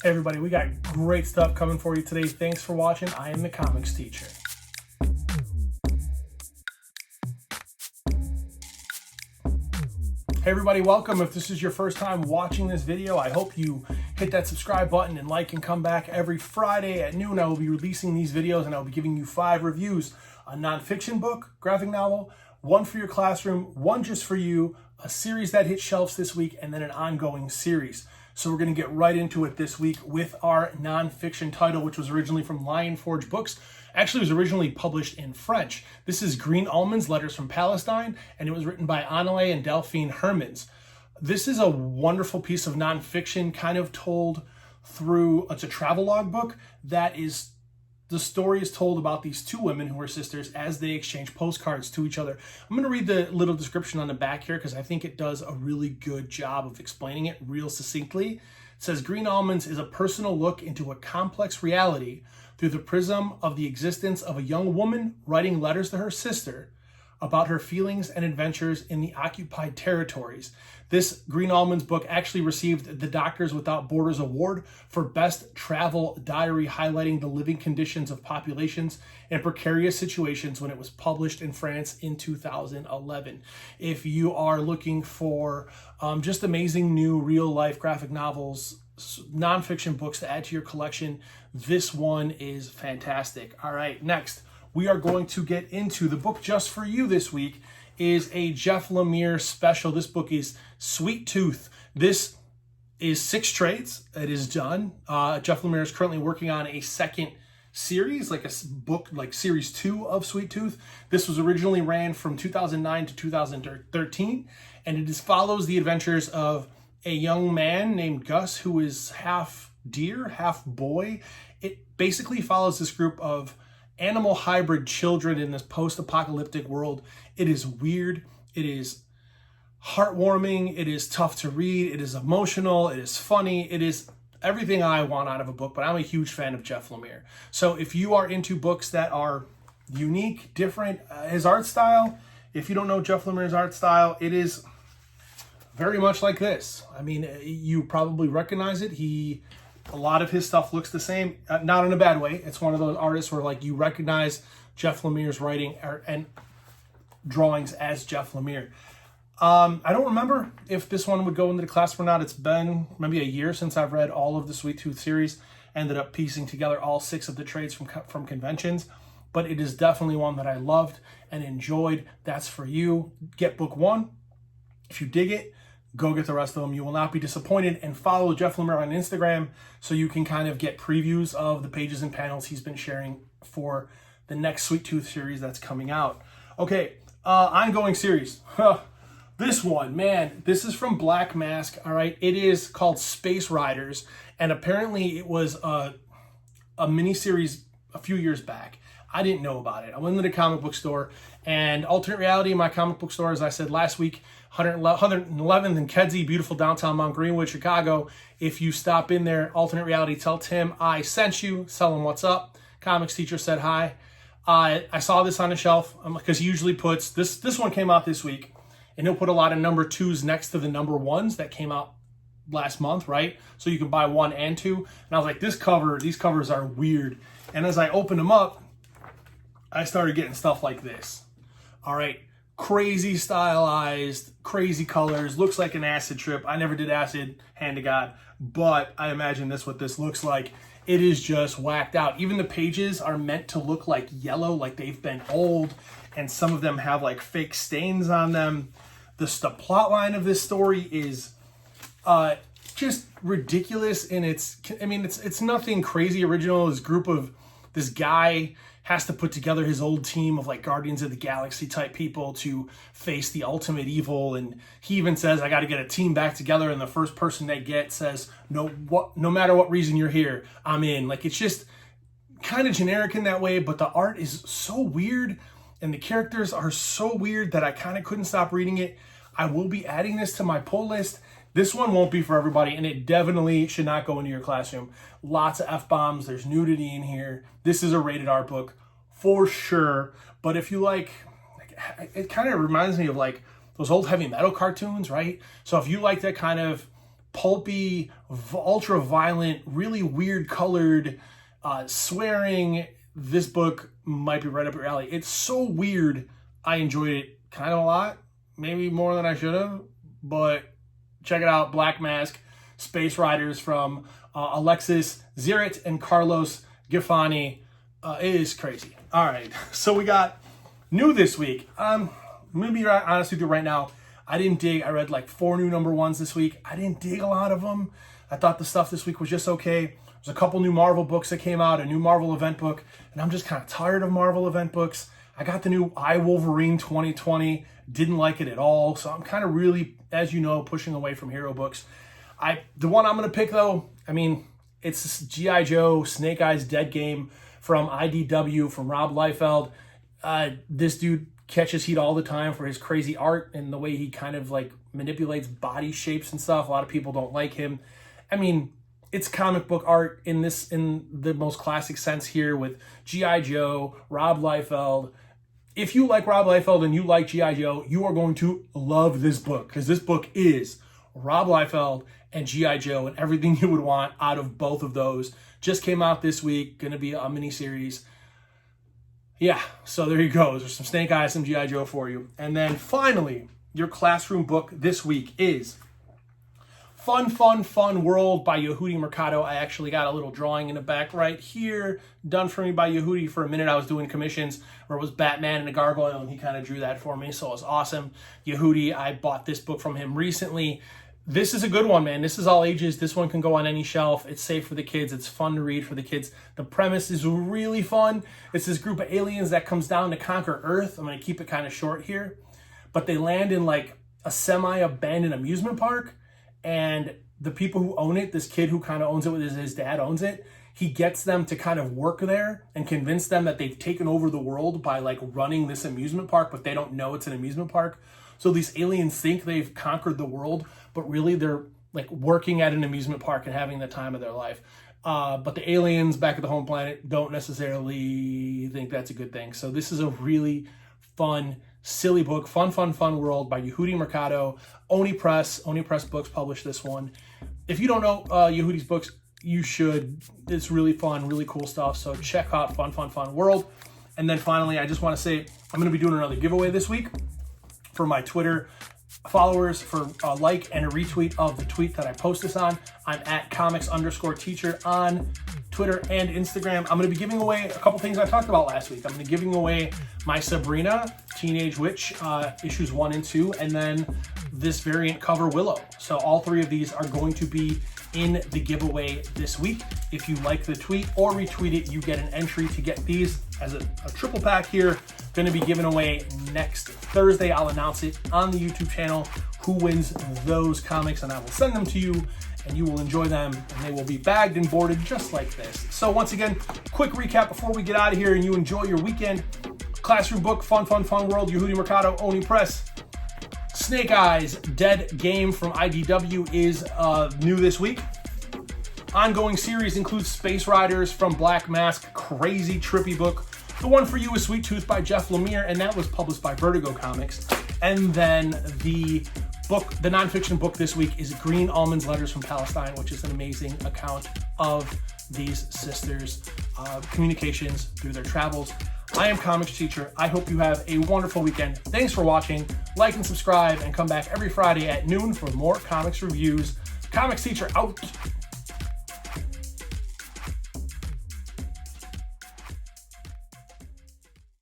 Hey everybody, we got great stuff coming for you today. Thanks for watching. I am the comics teacher. Hey everybody, welcome. If this is your first time watching this video, I hope you hit that subscribe button and like and come back every Friday at noon. I will be releasing these videos and I will be giving you 5 reviews: a nonfiction book, graphic novel, one for your classroom, one just for you, a series that hit shelves this week, and then an ongoing series. So we're going to get right into it this week with our nonfiction title, which was originally from Lionforge Books. Actually, it was originally published in French. This is Green Almonds, Letters from Palestine, and it was written by Anaele and Delphine Hermans. This is a wonderful piece of nonfiction, kind of told through, it's a travelogue book that is, the story is told about these 2 women who are sisters as they exchange postcards to each other. I'm going to read the little description on the back here because I think it does a really good job of explaining it real succinctly. It says, Green Almonds is a personal look into a complex reality through the prism of the existence of a young woman writing letters to her sister about her feelings and adventures in the occupied territories. This Green Almonds book actually received the Doctors Without Borders Award for Best Travel Diary, highlighting the living conditions of populations in precarious situations when it was published in France in 2011. If you are looking for just amazing new real-life graphic novels, nonfiction books to add to your collection, this one is fantastic. All right, next, we are going to get into the book just for you this week is a Jeff Lemire special. This book is Sweet Tooth. This is 6 trades. It is done. Jeff Lemire is currently working on a second series, like a book, like series 2 of Sweet Tooth. This was originally ran from 2009 to 2013, and it follows the adventures of a young man named Gus who is half deer, half boy. It basically follows this group of animal hybrid children in this post-apocalyptic world. It is weird. It is heartwarming. It is tough to read. It is emotional. It is funny. It is everything I want out of a book, but I'm a huge fan of Jeff Lemire. So if you are into books that are unique, different, his art style, if you don't know Jeff Lemire's art style, it is very much like this. I mean, you probably recognize it. A lot of his stuff looks the same, not in a bad way. It's one of those artists where like you recognize Jeff Lemire's writing and drawings as Jeff Lemire. I don't remember if this one would go into the class or not. It's been maybe a year since I've read all of the Sweet Tooth series. Ended up piecing together all 6 of the trades from conventions, but it is definitely one that I loved and enjoyed. That's for you. Get book 1. If you dig it, go get the rest of them. You will not be disappointed. And follow Jeff Lemire on Instagram so you can kind of get previews of the pages and panels he's been sharing for the next Sweet Tooth series that's coming out. Okay, ongoing series. This one, man, this is from Black Mask, all right? It is called Space Riders, and apparently it was a miniseries a few years back. I didn't know about it. I went into the comic book store, and Alternate Reality, my comic book store, as I said last week, 111th and Kedzie, beautiful downtown Mount Greenwood, Chicago. If you stop in there, Alternate Reality, tell Tim I sent you. Tell him what's up. Comics teacher said hi. I saw this on the shelf because he usually puts, this one came out this week, and he'll put a lot of number 2s next to the number 1s that came out last month, right? So you can buy 1 and 2. And I was like, these covers are weird. And as I opened them up, I started getting stuff like this. All right, crazy stylized, crazy colors, looks like an acid trip. I never did acid, hand to God, but I imagine this what this looks like. It is just whacked out. Even the pages are meant to look like yellow, like they've been old, and some of them have like fake stains on them. The plot line of this story is just ridiculous, and it's nothing crazy original. This guy has to put together his old team of like Guardians of the Galaxy type people to face the ultimate evil. And he even says, I got to get a team back together. And the first person they get says, no matter what reason you're here, I'm in. Like, it's just kind of generic in that way, but the art is so weird and the characters are so weird that I kind of couldn't stop reading it. I will be adding this to my pull list. This one won't be for everybody, and it definitely should not go into your classroom. Lots of F-bombs. There's nudity in here. This is a rated R book for sure. But if you like, it kind of reminds me of like those old heavy metal cartoons, right? So if you like that kind of pulpy, ultra violent, really weird colored, swearing. This book might be right up your alley. It's so weird. I enjoyed it kind of a lot, maybe more than I should have, but check it out. Black Mask, Space Riders from Alexis, Ziritt, and Carlos Giffoni. It is crazy. All right, so we got new this week. I'm going to be honest with you right now. I read like 4 new #1s this week. I didn't dig a lot of them. I thought the stuff this week was just okay. There's a couple new Marvel books that came out, a new Marvel event book, and I'm just kind of tired of Marvel event books. I got the new I, Wolverine 2020, didn't like it at all, so I'm kind of really, as you know, pushing away from hero books. The one I'm going to pick, though, I mean, it's G.I. Joe, Snake Eyes Dead Game from IDW, from Rob Liefeld. This dude catches heat all the time for his crazy art and the way he kind of like manipulates body shapes and stuff. A lot of people don't like him. I mean, it's comic book art in the most classic sense here with G.I. Joe, Rob Liefeld. If you like Rob Liefeld and you like G.I. Joe, you are going to love this book, because this book is Rob Liefeld and G.I. Joe and everything you would want out of both of those. Just came out this week, going to be a mini-series. Yeah, so there you go. There's some Snake Eyes, some G.I. Joe for you. And then finally, your classroom book this week is Fun World by Yehudi Mercado. I actually got a little drawing in the back right here, done for me by Yehudi. For a minute, I was doing commissions where it was Batman and a gargoyle, and he kind of drew that for me, so it was awesome. Yehudi, I bought this book from him recently. This is a good one, man. This is all ages. This one can go on any shelf. It's safe for the kids. It's fun to read for the kids. The premise is really fun. It's this group of aliens that comes down to conquer Earth. I'm going to keep it kind of short here. But they land in like a semi-abandoned amusement park. And the people who own it, this kid who kind of owns it, with his dad owns it, he gets them to kind of work there and convince them that they've taken over the world by like running this amusement park, but they don't know it's an amusement park. So these aliens think they've conquered the world, but really they're like working at an amusement park and having the time of their life. But the aliens back at the home planet don't necessarily think that's a good thing. So this is a really fun, silly book. Fun World by Yehudi Mercado. Oni Press Books published this one. If you don't know Yehudi's books, you should. It's really fun, really cool stuff. So check out Fun World. And then finally, I just want to say I'm going to be doing another giveaway this week for my Twitter followers for a like and a retweet of the tweet that I post this on. I'm at comics_teacher on Twitter and Instagram. I'm going to be giving away a couple things I talked about last week. I'm going to be giving away my Sabrina Teenage Witch issues 1 and 2, and then this variant cover Willow. So all 3 of these are going to be in the giveaway this week. If you like the tweet or retweet it, you get an entry to get these as a triple pack here. Going to be given away next Thursday. I'll announce it on the YouTube channel who wins those comics, and I will send them to you, and you will enjoy them, and they will be bagged and boarded just like this. So once again, quick recap before we get out of here and you enjoy your weekend. Classroom book, Fun World, Yehudi Mercado, Oni Press. Snake Eyes Dead Game from IDW is new this week. Ongoing series includes Space Riders from Black Mask, crazy trippy book. The one for you is Sweet Tooth by Jeff Lemire, and that was published by Vertigo Comics. And then the nonfiction book this week is Green Almonds Letters from Palestine, which is an amazing account of these sisters' communications through their travels. I am Comics Teacher. I hope you have a wonderful weekend. Thanks for watching. Like and subscribe, and come back every Friday at noon for more comics reviews. Comics Teacher out.